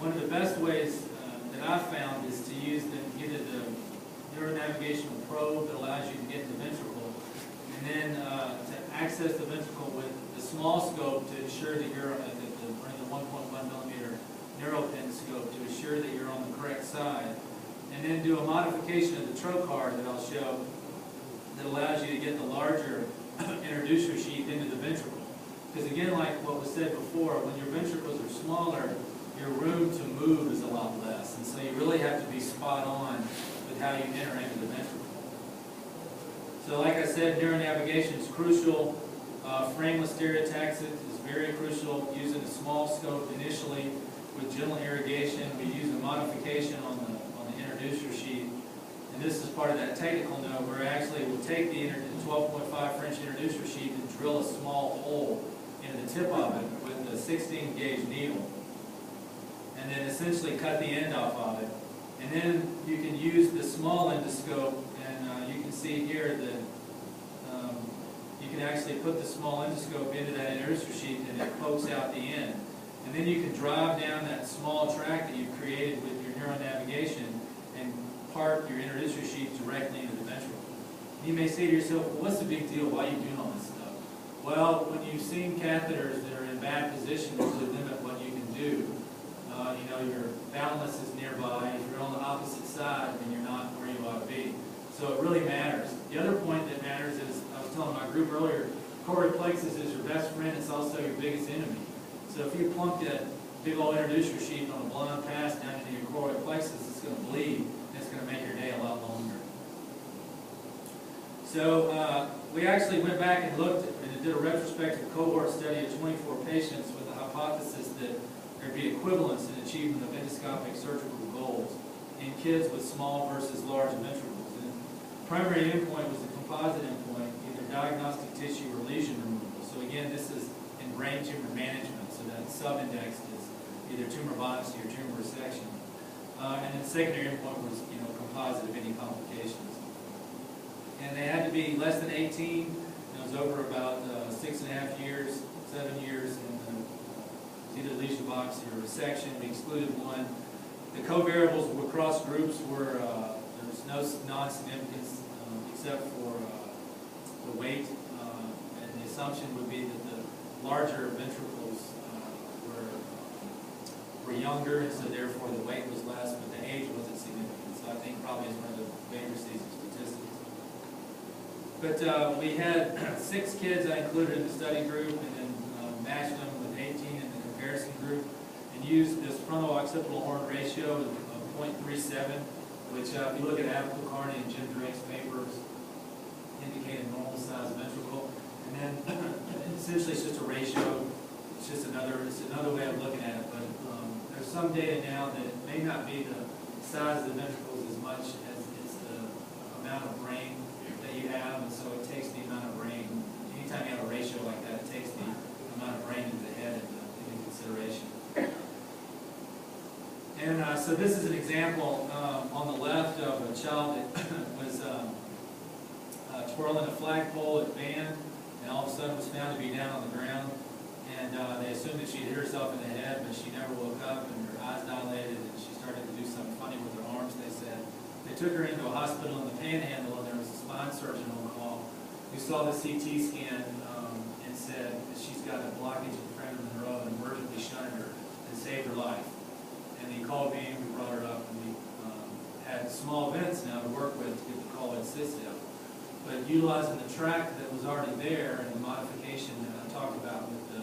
one of the best ways that I've found is to use either the neuronavigational probe that allows you to get the ventricle, and then to access the ventricle with the small scope to ensure that you're at the 1.1 millimeter neuropin scope to assure that you're on the correct side, and then do a modification of the trocar that I'll show that allows you to get the larger introducer sheath into the ventricle. Because again, like what was said before, when your ventricles are smaller, your room to move is a lot less, and so you really have to be spot on with how you enter into the ventricle. So like I said, neuronavigation is crucial. Frameless stereotaxis is very crucial, using a small scope initially with gentle irrigation. We use a modification on the introducer sheath, and this is part of that technical note where actually we'll take the 12.5 French introducer sheath and drill a small hole into the tip of it with a 16 gauge needle, and then essentially cut the end off of it. And then you can use the small endoscope, and you can see here that you can actually put the small endoscope into that introducer sheath and it pokes out the end. And then you can drive down that small track that you've created with your neuronavigation and park your introducer sheath directly into the ventricle. You may say to yourself, well, what's the big deal? Why are you doing all this stuff? Well, when you've seen catheters that are in bad positions to limit what you can do, you know, your ballast is nearby. If you're on the opposite side, then you're not where you ought to be. So it really matters. The other point that matters is, I was telling my group earlier, choroid plexus is your best friend. It's also your biggest enemy. So if you plunk that big old introducer sheath on a blown pass down into your choroid plexus, it's going to bleed, and it's going to make your day a lot longer. So we actually went back and looked and did a retrospective cohort study of 24 patients with the hypothesis that there'd be equivalence in achievement of endoscopic surgical goals in kids with small versus large ventricles. And the primary endpoint was the composite endpoint, either diagnostic tissue or lesion removal. So again, this is in brain tumor management, so that sub-index is either tumor biopsy or tumor resection. And then the secondary endpoint was, you know, composite of any complications. And they had to be less than 18. It was over about 6.5 years, 7 years, and either lesion biopsy or resection. We excluded one. The covariables across groups were, there was no non-significance except for the weight, and the assumption would be that the larger ventricles were younger, and so therefore the weight was less, but the age wasn't significant. So I think probably is one of the Baker-Cesar statistics. But we had 6 kids I included in the study group, and then matched them with 18 in the comparison group, and used this frontal occipital horn ratio of 0.37, which if you look at Abigail Carney and Jim Drake's papers, indicate a normal size ventricle. And then essentially it's just a ratio. It's just another way of looking at it. But there's some data now that it may not be the size of the ventricles as much as it's the amount of brain that you have, and so it takes the amount of brain. Anytime you have a ratio like that, it takes the amount of brain into the head into consideration. And so this is an example on the left of a child that was twirling a flagpole at band, and all of a sudden was found to be down on the ground. And they assumed that she hit herself in the head, but she never woke up, and her eyes dilated, and she started to do something funny with her arms, they said. They took her into a hospital in the Panhandle, and there was a spine surgeon on call who saw the CT scan and said that she's got a blockage in the foramen Monroe and emergently shunned her and saved her life. And he called me, we brought her up, and we had small vents now to work with to get the colloid cyst out. But utilizing the track that was already there and the modification that I talked about with the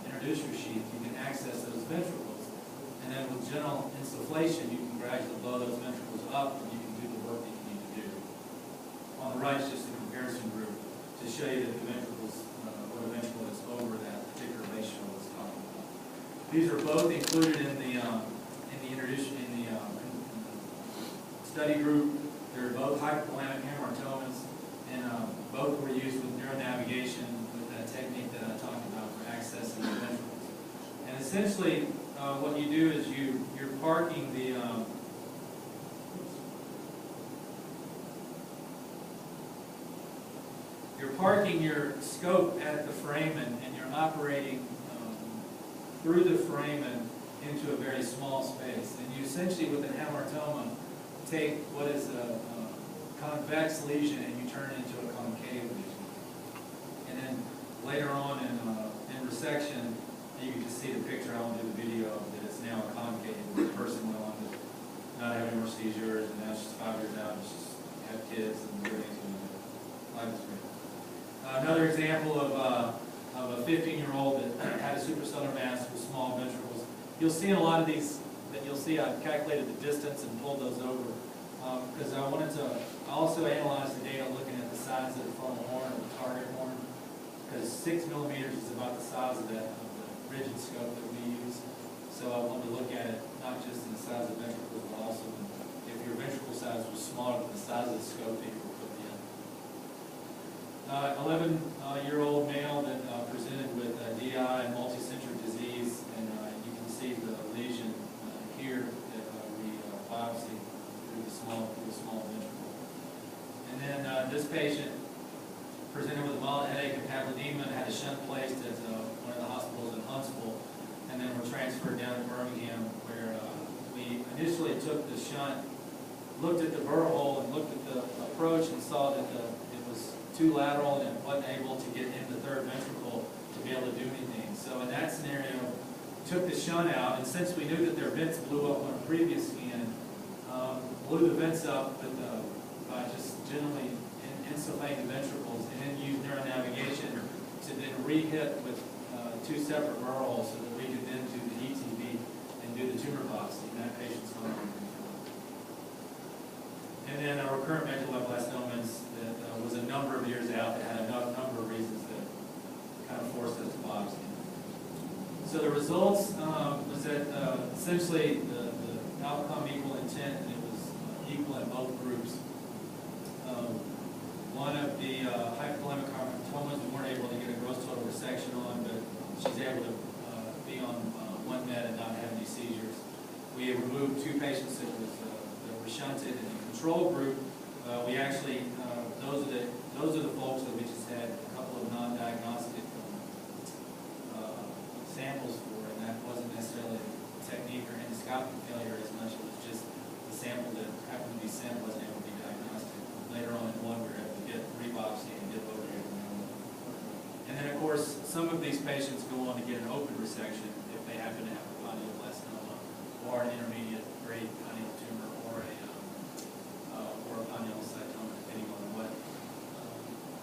introducer sheath, you can access those ventricles. And then with gentle insufflation, you can gradually blow those ventricles up, and you can do the work that you need to do. On the right is just a comparison group to show you that the ventricles, what a ventricle is over that particular ratio I was talking about. These are both included in the study group. They're both hypothalamic hamartomas, and both were used with neuronavigation with that technique that I talked about for accessing the ventricles. And essentially, what you do is you're parking the your scope at the foramen, and you're operating through the foramen into into a very small space. And you essentially, with an hamartoma, take what is a convex lesion and you turn it into a concave lesion. And then later on in resection, you can just see the picture. I won't do the video of that. It's now a concave. The person went on to not having more seizures, and now she's 5 years out, and she's had kids, and everything's going good. Life is great. Another example of a 15-year-old that had a suprasellar mass with small ventricles. You'll see in a lot of these that you'll see I've calculated the distance and pulled those over because I also analyzed the data looking at the size of the frontal horn or the target horn, because 6 millimeters is about the size of the rigid scope that we use. So I wanted to look at it not just in the size of ventricles, but also if your ventricle size was smaller than the size of the scope that you were putting in. 11-year-old male that presented with DI and multicentric disease, and you can see the lesion here that we biopsied through the small ventricle. And then this patient presented with a mild headache and papilledema and had a shunt placed at one of the hospitals in Huntsville, and then were transferred down to Birmingham, where we initially took the shunt, looked at the burr hole and looked at the approach and saw that it was too lateral and it wasn't able to get in the third ventricle to be able to do anything. So in that scenario, took the shunt out, and since we knew that their vents blew up on a previous scan, blew the vents up by just generally insufflating the ventricles, and then used neuronavigation to then re-hit with 2 separate burr holes so that we could then do the ETV and do the tumor biopsy in that patient's home. And then a recurrent medulloblastomas that was a number of years out that had a number of reasons that kind of forced us to biopsy. So the results was that essentially the outcome equal intent, and it was equal in both groups. One of the hypovolemic carcinomas we weren't able to get a gross total resection on, but she's able to be on one med and not have any seizures. We removed 2 patients that were shunted. In the control group, we actually those are the folks that we just had a couple of non-diagnostic samples for, and that wasn't necessarily technique or endoscopic failure as much as it was just the sample that happened to be sent wasn't able to be diagnostic. Later on in one, we were able to get re-biopsy and get over here. And then, of course, some of these patients go on to get an open resection if they happen to have a pineoblastoma or an intermediate grade pineal tumor or a pinealocytoma, depending on what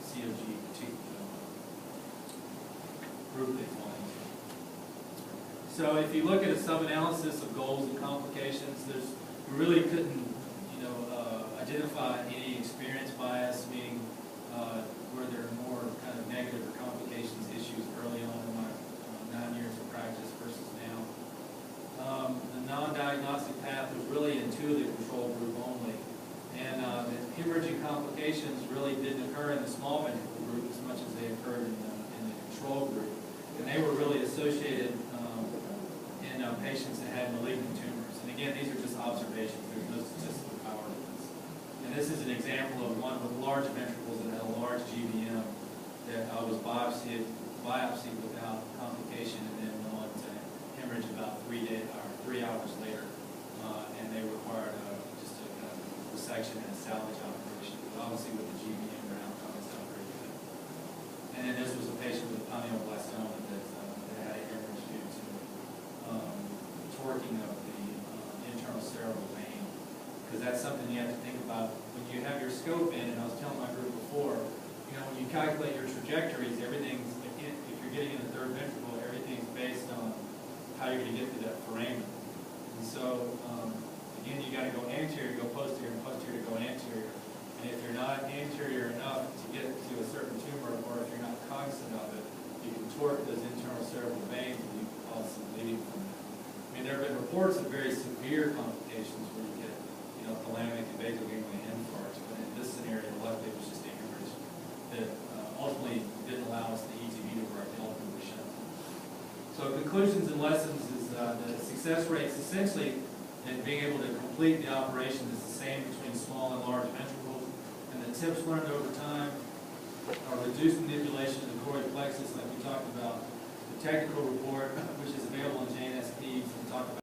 COG group they fall into. So if you look at a sub-analysis of goals and complications, we really couldn't, identify any experience bias, meaning where there are more kind of negative or complications issues early on in my 9 years of practice versus now. The non-diagnostic path was really in 2 of the control group only, and the hemorrhaging complications really didn't occur in the small ventricle group as much as they occurred in the control group, and they were really associated in patients that had malignant tumors. And again, these are just observations. There's no statistical power to this. And this is an example of one with large ventricles that had a large GBM that was biopsied without complication, and then went on to hemorrhage about 3 hours later, and they required just a kind of resection and a salvage operation. But obviously with the GBM, their outcome is not very good. And then this was a patient with pineoblastoma that had a hemorrhage due to torquing of the internal cerebral vein, because that's something you have to think about when you have your scope in. And I was telling my group before, when you calculate your trajectories, everything's, if you're getting in the third ventricle, everything's based on how you're going to get to that foramen. And so, again, you got to go anterior, go posterior, and posterior to go anterior. And if you're not anterior enough to get to a certain tumor, or if you're not cognizant of it, you can torque those internal cerebral veins, and you can cause some bleeding from that. I mean, there have been reports of very severe complications where you get, thalamic and basal ganglion infarcts, but in this scenario, luckily it was just a hemorrhage that ultimately didn't allow us the ETV to work, the ultimate shunt. So conclusions and lessons is the success rates essentially in being able to complete the operation is the same between small and large ventricles, and the tips learned over time are reduced manipulation of the choroid plexus, like we talked about, the technical report, which is available in JNSP, we talked about